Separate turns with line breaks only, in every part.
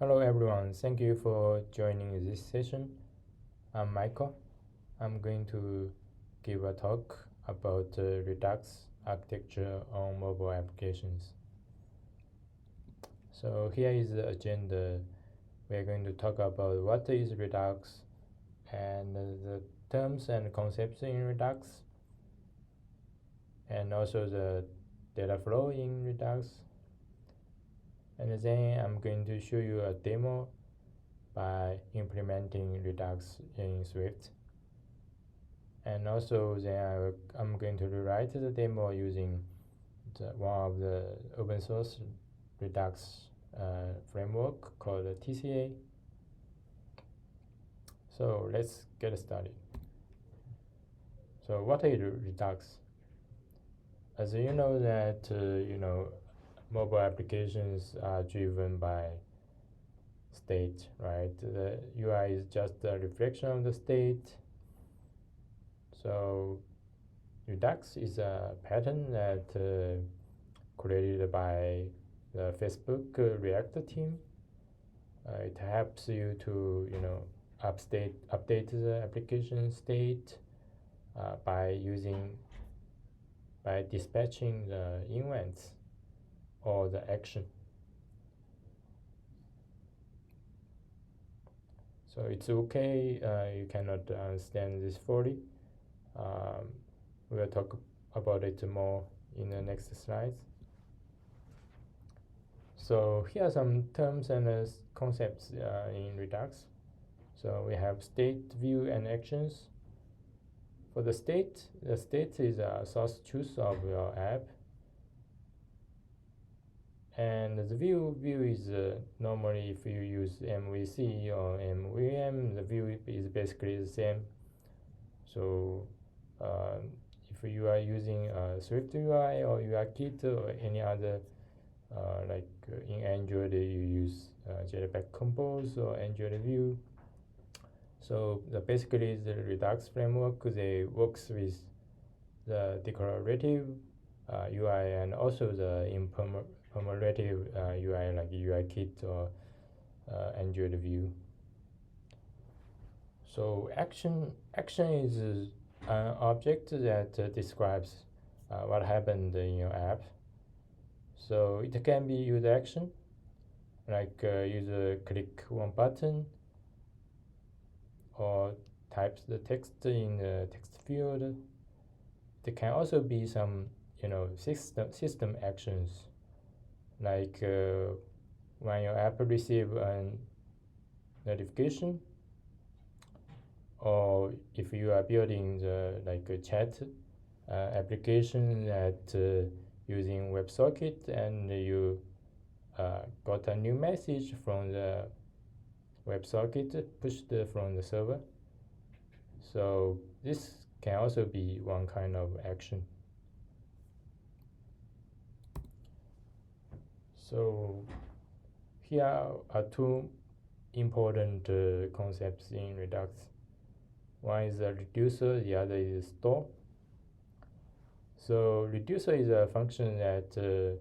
Hello everyone, thank you for joining this session. I'm Michael. I'm going to give a talk about Redux architecture on mobile applications. So here is the agenda. We're going to talk about what is Redux and the terms and concepts in Redux, and also the data flow in Redux. And then I'm going to show you a demo by implementing Redux in Swift. And also then I'm going to rewrite the demo using one of the open source Redux framework called TCA. So let's get started. So what is Redux? As you know that mobile applications are driven by state, right? The UI is just a reflection of the state. So Redux is a pattern that created by the Facebook React team. It helps you to update the application state by dispatching the events or the action. So it's okay. You cannot understand this fully. We'll talk about it more in the next slides. So here are some terms and concepts in Redux. So we have state, view, and actions. For the state is a source truth of your app. And the view is normally if you use MVC or MVM, the view is basically the same. So if you are using Swift UI or UIKit or any other in Android you use Jetpack Compose or Android View. So basically the Redux framework they works with the declarative UI and also the imperative UI like UIKit or Android View. So action is an object that describes what happened in your app. So it can be user action, like user click one button or types the text in the text field. There can also be some system actions, like when your app receive a notification, or if you are building the a chat application that using WebSocket and you got a new message from the WebSocket pushed from the server. So this can also be one kind of action. So here are two important concepts in Redux. One is a reducer, the other is store. So reducer is a function that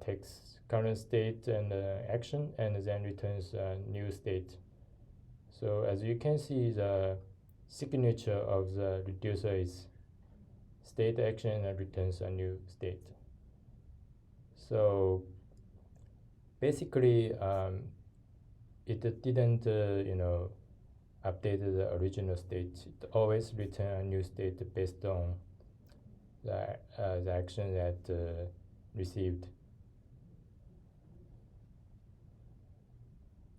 takes current state and action and then returns a new state. So as you can see, the signature of the reducer is state action and returns a new state. So basically it didn't update the original state. It always return a new state based on the action that received.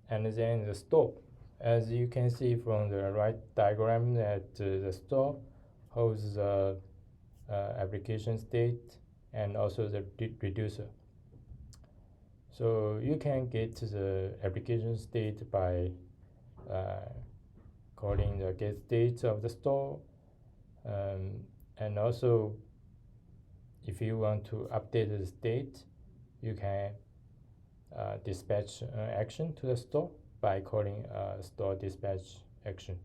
And then the store, as you can see from the right diagram, that the store holds the application state and also the reducer. So you can get the application state by calling the get state of the store, and also if you want to update the state, you can dispatch action to the store by calling store dispatch action.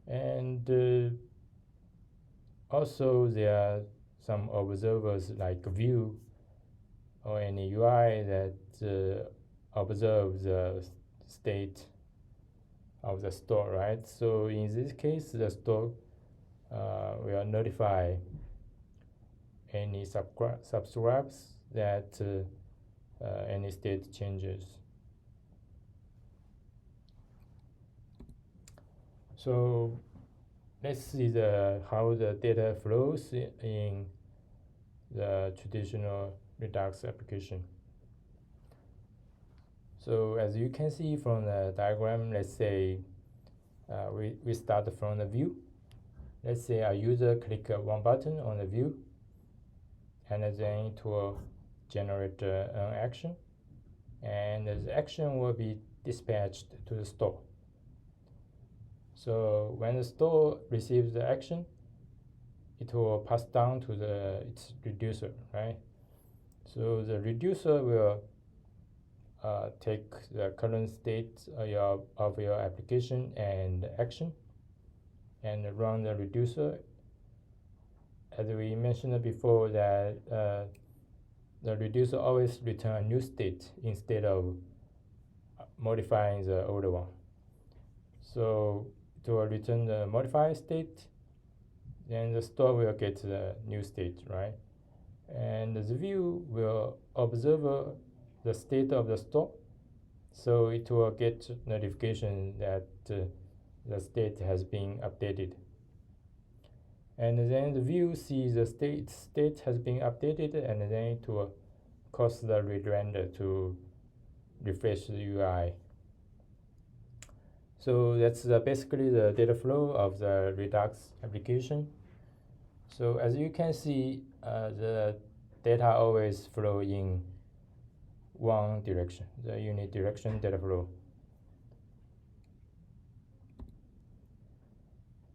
And also there are some observers like view or any UI that observe the state of the store, right? So in this case, the store will notify any subscribes that any state changes. So let's see how the data flows in the traditional Redux application. So as you can see from the diagram, let's say we start from the view. Let's say a user click one button on the view, and then it will generate an action, and the action will be dispatched to the store. So when the store receives the action, it will pass down to its reducer, right? So the reducer will take the current state of your application and action and run the reducer. As we mentioned before, that the reducer always return a new state instead of modifying the older one. So it will return the modified state, then the store will get the new state, right? And the view will observe the state of the store, so it will get notification that the state has been updated. And then the view sees the state has been updated, and then it will cause the re-render to refresh the UI. So that's basically the data flow of the Redux application. So as you can see, the data always flow in one direction, the unidirectional data flow.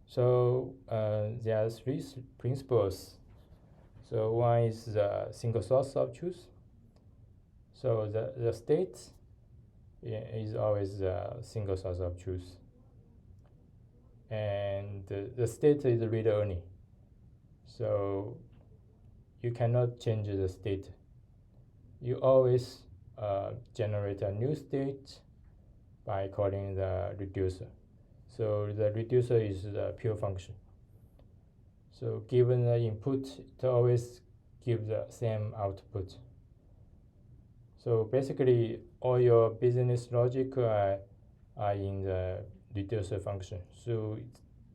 So there are three principles. So one is the single source of truth. So the state is always a single source of truth. And the state is read-only. So you cannot change the state. You always generate a new state by calling the reducer. So the reducer is the pure function. So given the input, it always gives the same output. So basically, all your business logic are in the reducer function. So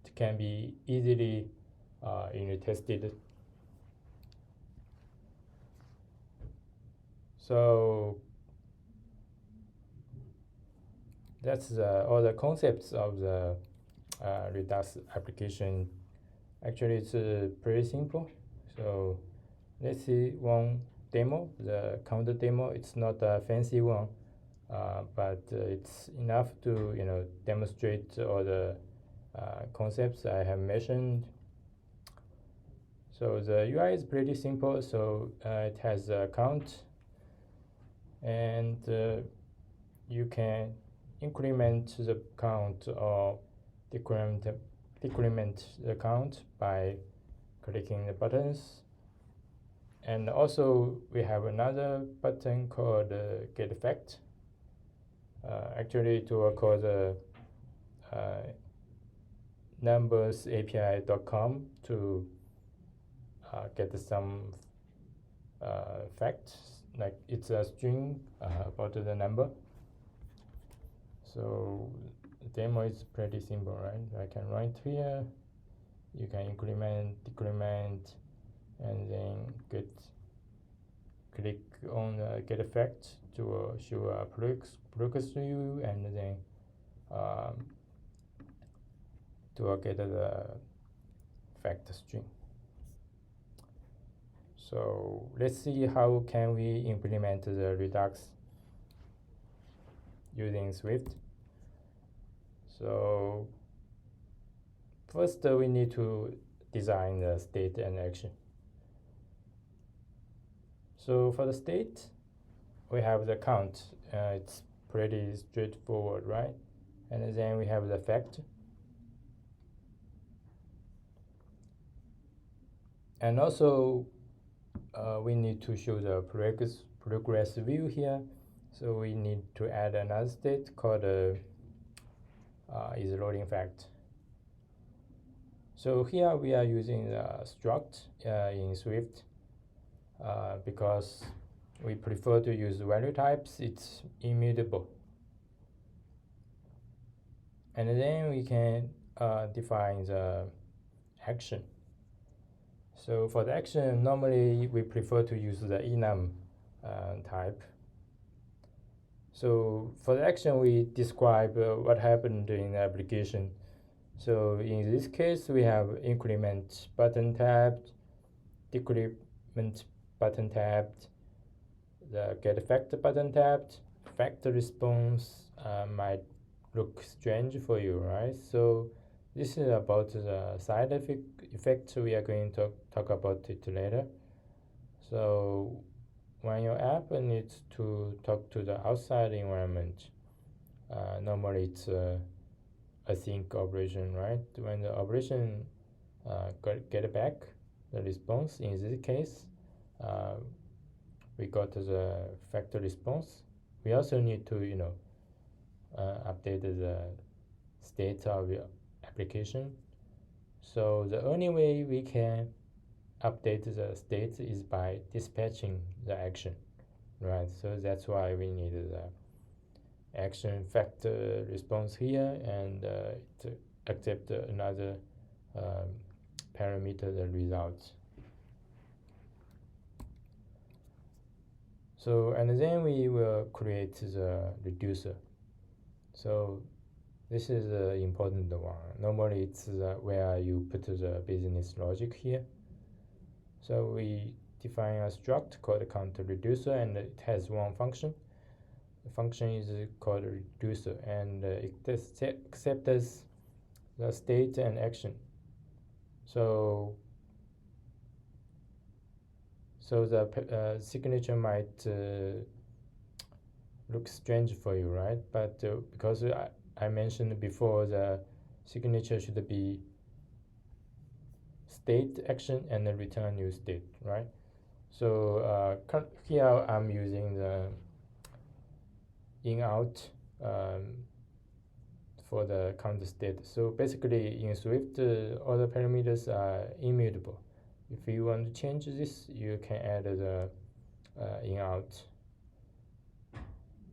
it can be easily unit tested. So that's all the concepts of the Redux application. Actually, it's pretty simple. So let's see one demo, the counter demo. It's not a fancy one, but it's enough to demonstrate all the concepts I have mentioned. So the UI is pretty simple. So it has a count, and you can increment the count or decrement the count by clicking the buttons. And also we have another button called get effect. Actually it will call the numbersapi.com to get some facts, like it's a string about the number. So the demo is pretty simple, right? I can write here, you can increment, decrement, and then click on the get effect to show a progress to you, and then to get the fact string. So let's see how can we implement the Redux using Swift. So first we need to design the state and action. So for the state, we have the count. It's pretty straightforward, right? And then we have the fact. And also we need to show the progress view here. So we need to add another state called is loading fact. So here we are using the struct in Swift because we prefer to use value types. It's immutable. And then we can define the action. So for the action, normally we prefer to use the enum type. So for the action, we describe what happened in the application. So in this case, we have increment button tapped, decrement button tapped, the get effect button tapped. Fact response might look strange for you, right? So this is about the side effect. We are going to talk about it later. So when your app needs to talk to the outside environment, normally it's a async operation, right? When the operation get back the response, in this case, we got the factor response. We also need to, update the state of the application. So the only way we can update the state is by dispatching the action, right? So that's why we need the action factor response here, and to accept another parameter the results. So and then we will create the reducer. So this is the important one. Normally it's where you put the business logic here. So we define a struct called count reducer, and it has one function. The function is called reducer, and it accepts the state and action. So the signature might look strange for you, right? But because I mentioned before, the signature should be state action and then return new state, right? So here I'm using the in out for the count state. So basically in Swift, all the parameters are immutable. If you want to change this, you can add the in out.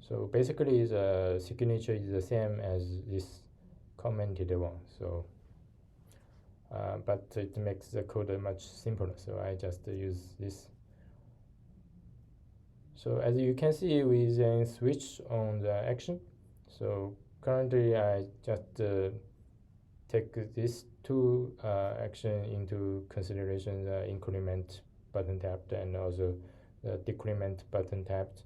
So basically the signature is the same as this commented one. So but it makes the code much simpler, so I just use this. So as you can see, we then switch on the action. So currently I just take these two action into consideration, the increment button tapped and also the decrement button tapped.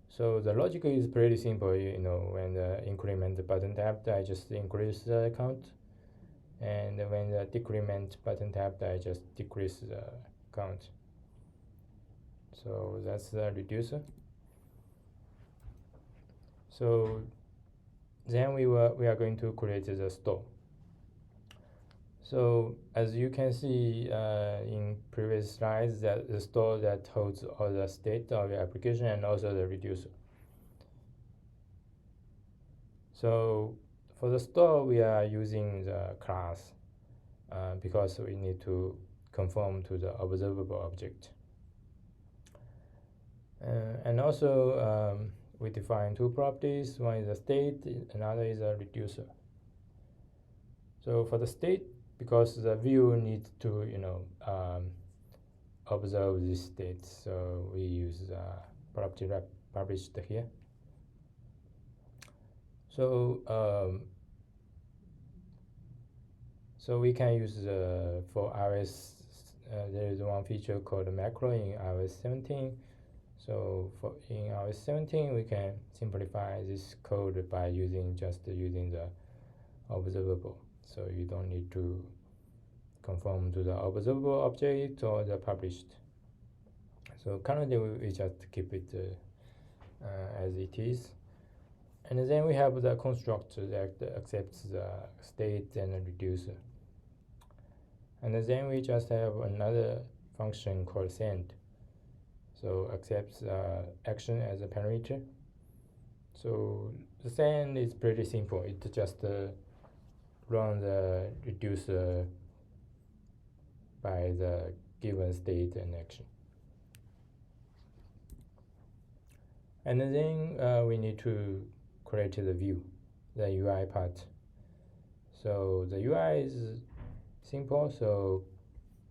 So the logic is pretty simple. When the increment button tapped, I just increase the count, and when the decrement button tapped, I just decrease the count. So that's the reducer. So then we are going to create the store. So as you can see in previous slides, that the store that holds all the state of the application and also the reducer. So for the store, we are using the class because we need to conform to the observable object. And also we define two properties. One is a state, another is a reducer. So for the state, because the view needs to observe this state, so we use property published here. So so we can use for iOS. There is one feature called macro in iOS 17. So in iOS 17, we can simplify this code by using the observable. So you don't need to conform to the observable object or the published. So currently we just keep it as it is. And then we have the constructor that accepts the state and the reducer. And then we just have another function called send. so accepts action as a parameter. So the send is pretty simple. It just run the reducer by the given state and action. And then we need to create the view, the UI part. So the UI is simple, so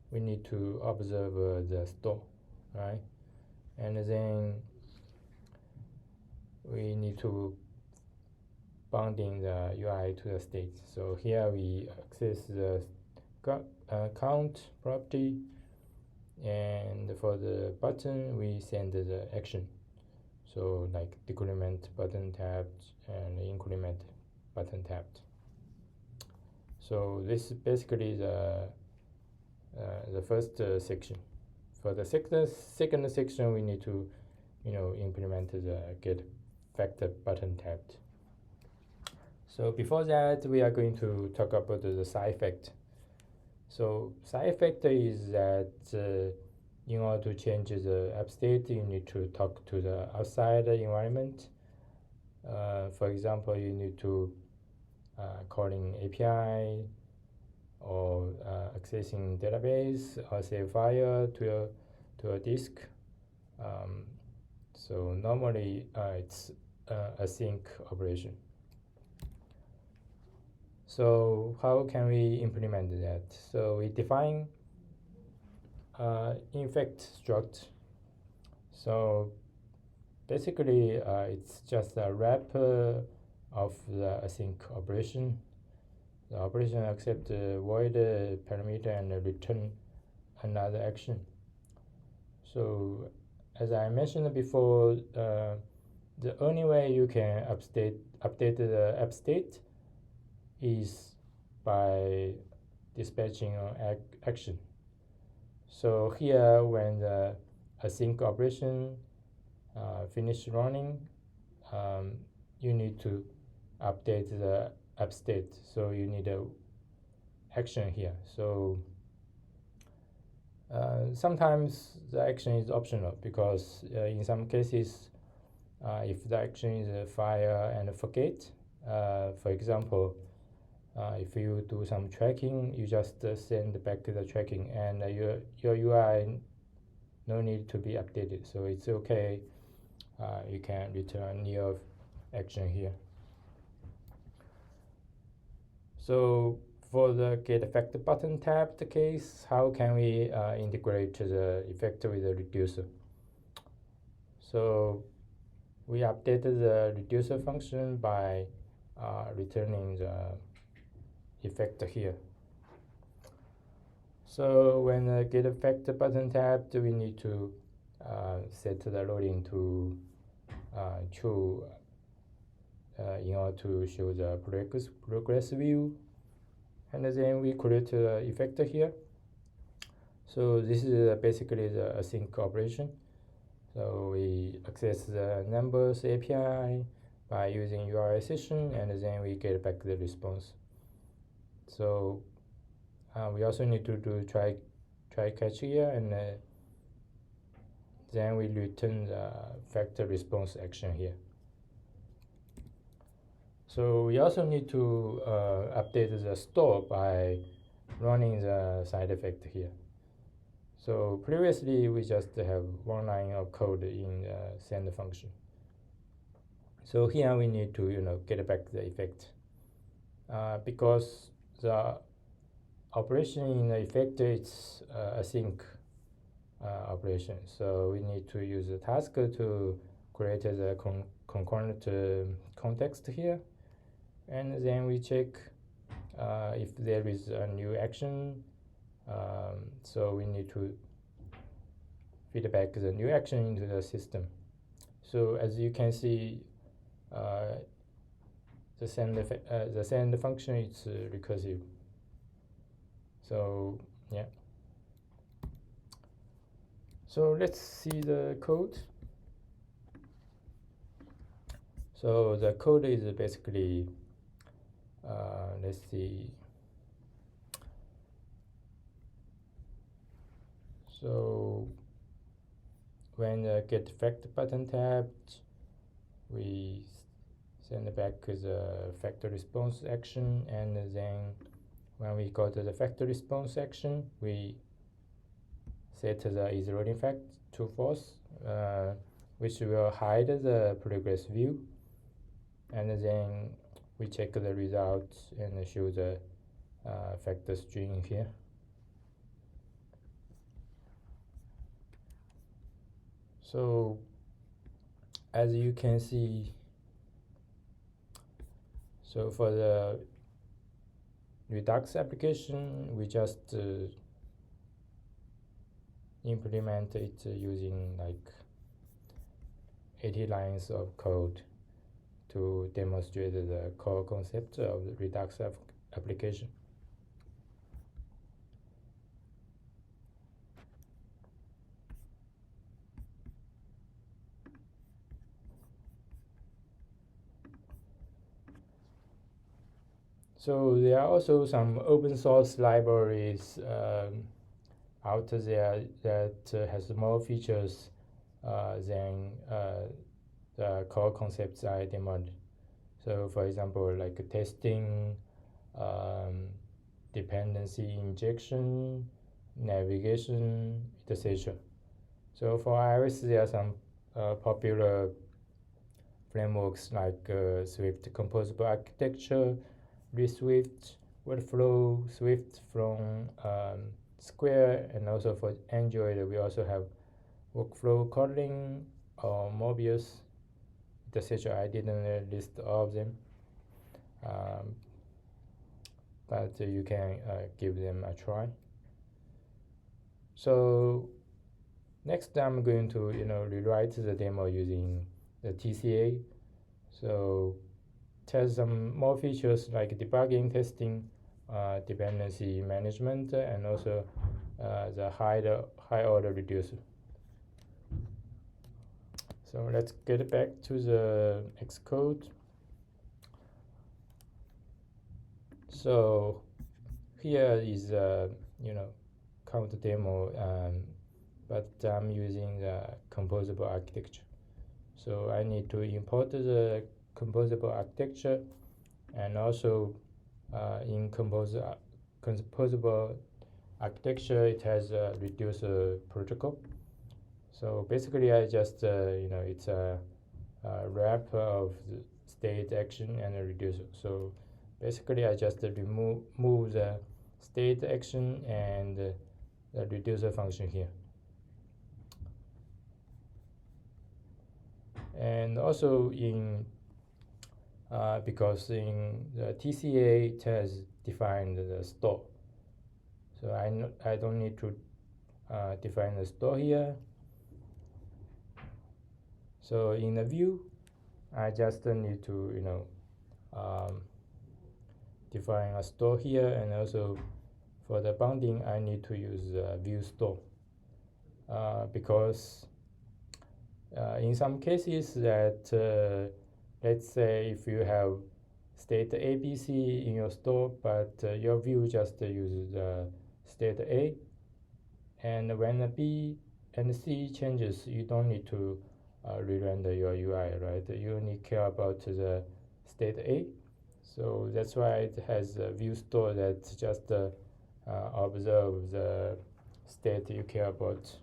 we need to observe the store, right? And then we need to bounding the UI to the state. So here we access the count property, and for the button we send the action. So like decrement button tapped and increment button tapped. So this is basically the first section. For the second section, we need to, implement the get factor button tapped. So before that, we are going to talk about the side effect. So side effect is that in order to change the app state, you need to talk to the outside environment. For example, you need to calling API or accessing database or save file to a disk. So normally it's a async operation. So how can we implement that? So we define infect struct. So basically it's just a wrapper of the async operation. The operation accepts the void parameter and return another action. So as I mentioned before, the only way you can update the app state is by dispatching an action. So here, when the async operation finish running, you need to update the app state. So you need a action here. So sometimes the action is optional because in some cases, if the action is fire and forget, for example, if you do some tracking, you just send back the tracking, and your UI no need to be updated. So it's okay. You can return your action here. So for the get effect button tapped case, how can we integrate the effect with the reducer? So we updated the reducer function by returning the effect here. So when get effect button tapped, we need to set the loading to true in order to show the progress view, and then we create the effect here. So this is basically the async operation. So we access the numbers API by using URI session, and then we get back the response. So we also need to do try catch here, and then we return the factor response action here. So we also need to update the store by running the side effect here. So previously we just have one line of code in the send function. So here we need to get back the effect because the operation in the effect is async operation. So we need to use a task to create the concurrent context here, and then we check if there is a new action. So we need to feed back the new action into the system. So as you can see, the send function is recursive. So yeah. So let's see the code. So the code is basically, let's see. So when the get effect button tapped, we send back the factor response action, and then when we go to the factor response action, we set the is loading fact to false, which will hide the progress view, and then we check the results and show the factor string here. So as you can see, so for the Redux application, we just implement it using like 80 lines of code to demonstrate the core concept of the Redux application. So there are also some open source libraries out there that has more features than the core concepts I demoed. So for example, like testing, dependency injection, navigation, etc. So for iOS, there are some popular frameworks like Swift Composable Architecture, Swift Workflow, Swift from Square, and also for Android we also have Workflow Kotlin or Mobius, etc. I didn't list all of them, but you can give them a try. So next I'm going to rewrite the demo using the TCA. So test some more features like debugging, testing, dependency management, and also the high order reducer. So let's get back to the Xcode. So here is count demo, but I'm using the composable architecture. So I need to import the composable architecture, and also in composable architecture it has a reducer protocol. So basically I just it's a wrap of the state action and a reducer. So basically I just move the state action and the reducer function here. And also in because in the TCA it has defined the store, so I don't need to define the store here. So in the view I just need to define a store here, and also for the bounding I need to use view store because in some cases that let's say if you have state ABC in your store, but your view just uses state A, and when the B and C changes, you don't need to re-render your UI, right? You only care about the state A. So that's why it has a view store that just observe the state you care about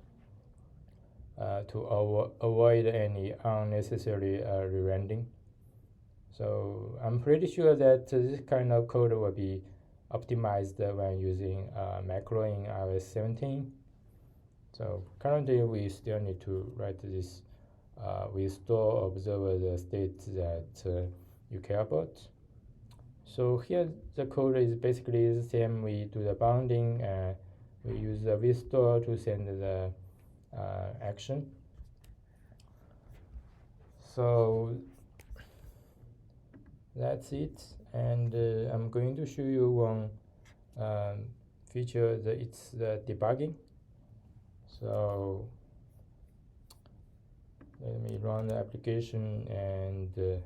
to avoid any unnecessary re-rendering. So I'm pretty sure that this kind of code will be optimized when using macro in iOS 17. So currently we still need to write this. We store observe the state that you care about. So here the code is basically the same. We do the bounding, we use the vStore to send the action. So that's it, and I'm going to show you one feature that it's the debugging. So let me run the application, and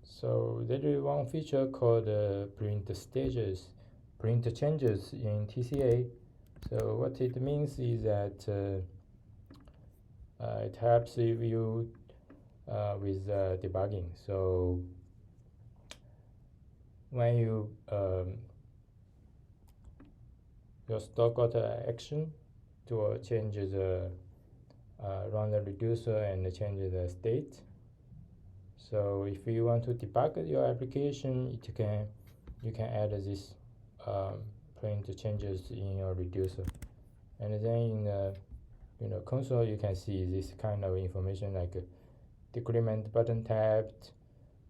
so there is one feature called print print changes in TCA. So what it means is that it helps you with debugging. So when you your store got an action to change the run the reducer and change the state. So if you want to debug your application, you can add this print changes in your reducer, and then in the console you can see this kind of information like decrement button tapped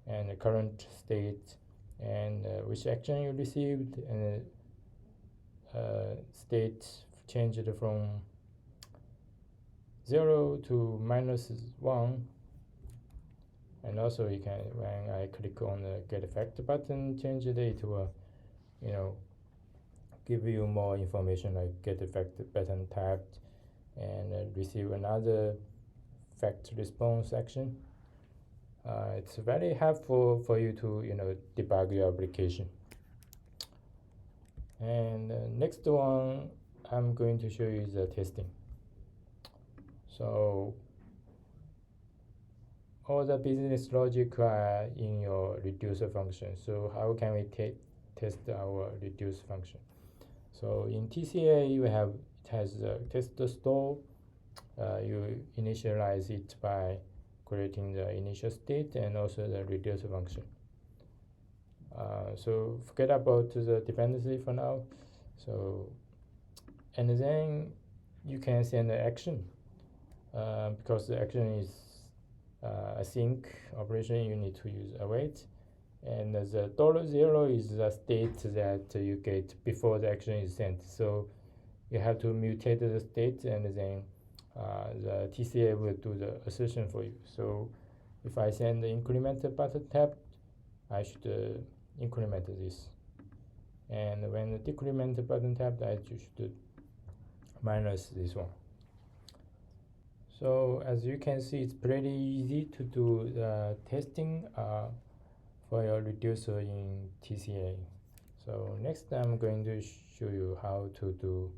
and the current state and which action you received, and state changed from 0 to -1. And also you can, when I click on the get effect button, change the date to give you more information like get effect button tapped and receive another effect response action. It's very helpful for you to debug your application. And next one I'm going to show you is the testing. So all the business logic are in your reducer function. So how can we test our reduce function? So in TCA it has a test store. You initialize it by creating the initial state and also the reducer function. So forget about the dependency for now. So and then you can send the action because the action is async operation. You need to use await, and the $0 is the state that you get before the action is sent. So you have to mutate the state, and then the TCA will do the assertion for you. So if I send the increment button tap, I should increment this, and when the decrement button tapped, I should minus this one. So as you can see, it's pretty easy to do the testing for your reducer in TCA. So next I'm going to show you how to do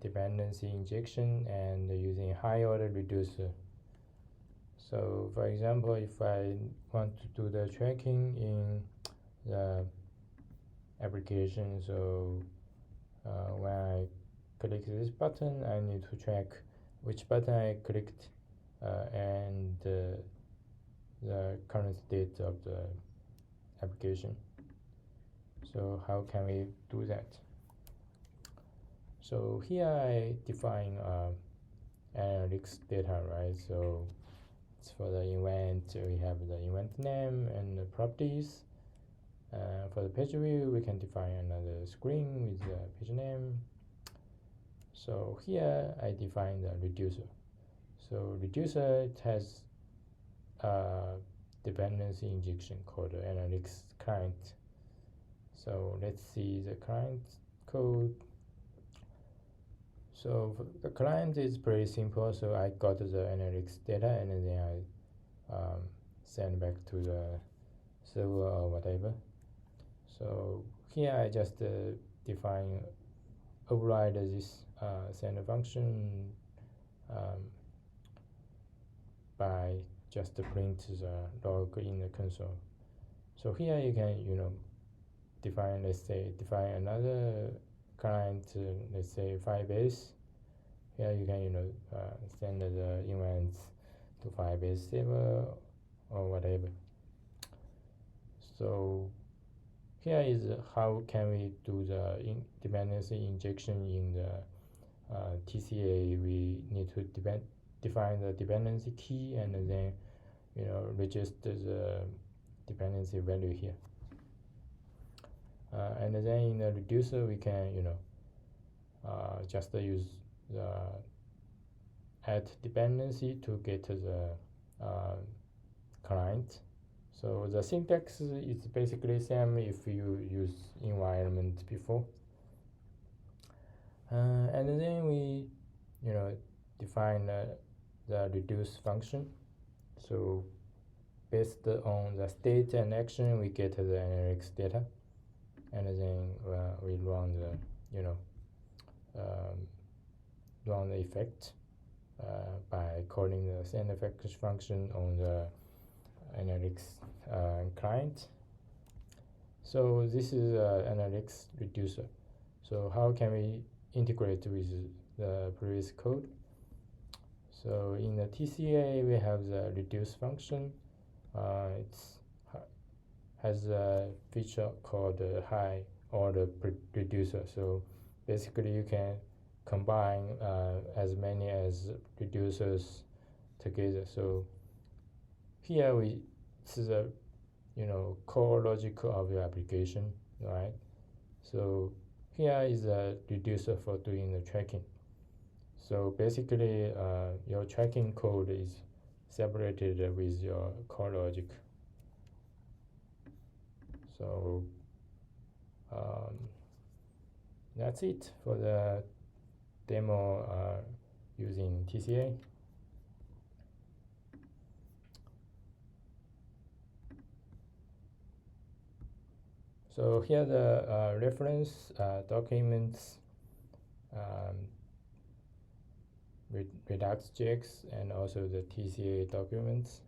dependency injection and using high order reducer. So for example, if I want to do the tracking in the application, so when I click this button, I need to track which button I clicked and the current state of the application. So how can we do that? So here I define analytics data, right? So it's for the event, we have the event name and the properties. For the page view, we can define another screen with the page name. So here I define the reducer. So reducer, it has dependency injection called analytics client. So let's see the client code. So the client is pretty simple. So I got the analytics data and then I send back to the server or whatever. So here I just define override this send function by just print the log in the console. So here you can define, let's say, define another client, let's say Firebase. Here you can send the events to Firebase server or whatever. So here is how can we do the dependency injection in the TCA. We need to define the dependency key and then register the dependency value here. And then in the reducer we can just use the add dependency to get the client. So the syntax is basically same if you use environment before. And then we define the reduce function. So based on the state and action, we get the analytics data, and then we run the run the effect by calling the send effects function on the analytics client. So this is analytics reducer. So how can we integrate with the previous code? So in the TCA we have the reduce function. It has a feature called high order reducer. So basically you can combine as many as reducers together. So here this is a core logic of your application, right? So here is a reducer for doing the tracking. So basically your tracking code is separated with your core logic. So that's it for the demo using TCA. So here are the reference documents, Redux JX, and also the TCA documents.